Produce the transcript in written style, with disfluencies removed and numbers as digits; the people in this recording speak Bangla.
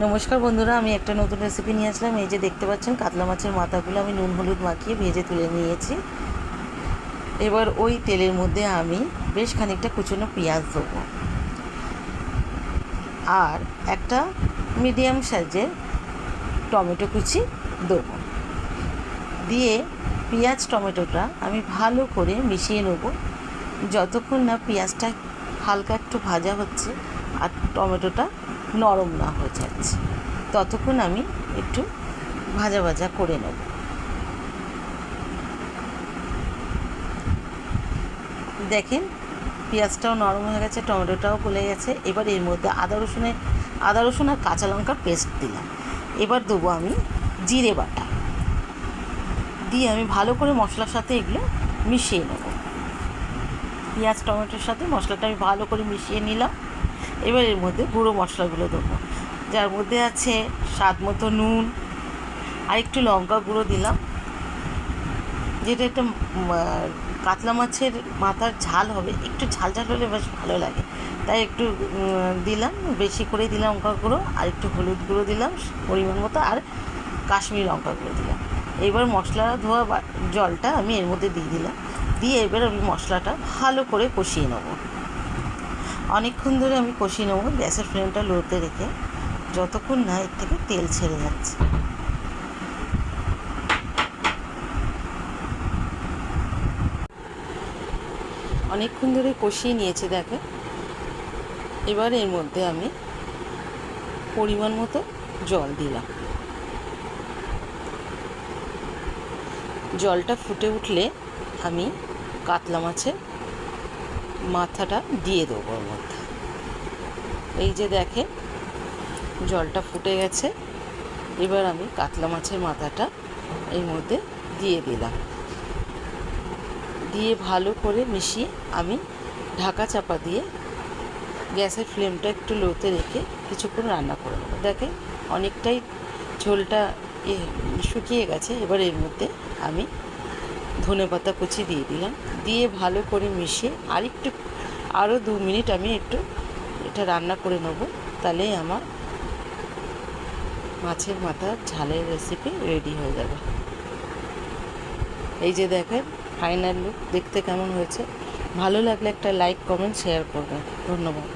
নমস্কার বন্ধুরা, আমি একটা নতুন রেসিপি নিয়ে আসলাম। এই যে দেখতে পাচ্ছেন কাতলা মাছের মাথাগুলো আমি নুন হলুদ মাখিয়ে ভেজে তুলে নিয়েছি। এবার ওই তেলের মধ্যে আমি বেশ খানিকটা কুচনো পেঁয়াজ দেবো আর একটা মিডিয়াম সাইজের টমেটো কুচি দেবো। দিয়ে পেঁয়াজ টমেটোটা আমি ভালো করে মিশিয়ে নেব যতক্ষণ না পেঁয়াজটা হালকা একটু ভাজা হচ্ছে আর টমেটোটা নরম না হয়ে যাচ্ছে, ততক্ষণ আমি একটু ভাজা ভাজা করে নেব। দেখেন পেঁয়াজটাও নরম হয়ে গেছে, টমেটোটাও গলে গেছে। এবার এর মধ্যে আদা রসুন আর কাঁচা লঙ্কার পেস্ট দিলাম। এবার দেবো আমি জিরে বাটা, দিয়ে আমি ভালো করে মশলার সাথে এগুলো মিশিয়ে নেব। পেঁয়াজ টমেটোর সাথে মশলাটা আমি ভালো করে মিশিয়ে নিলাম। এবার এর মধ্যে গুঁড়ো মশলাগুলো দেবো, যার মধ্যে আছে স্বাদ মতো নুন আর একটু লঙ্কা গুঁড়ো দিলাম। যেটা একটা কাতলা মাছের মাথার ঝাল হবে, একটু ঝাল ঝাল হলে বেশ ভালো লাগে, তাই একটু দিলাম, বেশি করে দিলাম লঙ্কা গুঁড়ো। আর একটু হলুদ গুঁড়ো দিলাম পরিমাণ মতো, আর কাশ্মীরি লঙ্কা গুঁড়ো দিলাম। এবার মশলা ধোয়া জলটা আমি এর মধ্যে দিয়ে দিলাম। দিয়ে এবার আমি মশলাটা ভালো করে কষিয়ে নেব। অনেকক্ষণ ধরে আমি কষিয়ে নেব, গ্যাসের ফ্লেমটা লোতে রেখে, যতক্ষণ না এর থেকে তেল ছেড়ে যাচ্ছে। অনেকক্ষণ ধরে কষিয়ে নিয়েছি দেখে। এবার এর মধ্যে আমি পরিমাণ মতো জল দিলাম। জলটা ফুটে উঠলে আমি কাতলা মাছের মাথাটা দিয়ে দেবো ওর মধ্যে। এই যে দেখে জলটা ফুটে গেছে, এবার আমি কাতলা মাছের মাথাটা এর মধ্যে দিয়ে দিলাম। দিয়ে ভালো করে মিশিয়ে আমি ঢাকা চাপা দিয়ে গ্যাসের ফ্লেমটা একটু লোতে রেখে কিছুক্ষণ রান্না করে নেবো। দেখে অনেকটাই ঝোলটা শুকিয়ে গেছে। এবার এর মধ্যে আমি ধনেপাতা কুচি দিয়ে দিলাম। দিয়ে ভালো করে মিশিয়ে আরও 2 মিনিট আমি একটু এটা রান্না করে নেব। তাহলেই আমার মাছের মাথার ঝালের রেসিপি রেডি হয়ে যাবে। এই যে দেখেন ফাইনাল লুক দেখতে কেমন হয়েছে। ভালো লাগলে একটা লাইক কমেন্ট শেয়ার করবেন। ধন্যবাদ।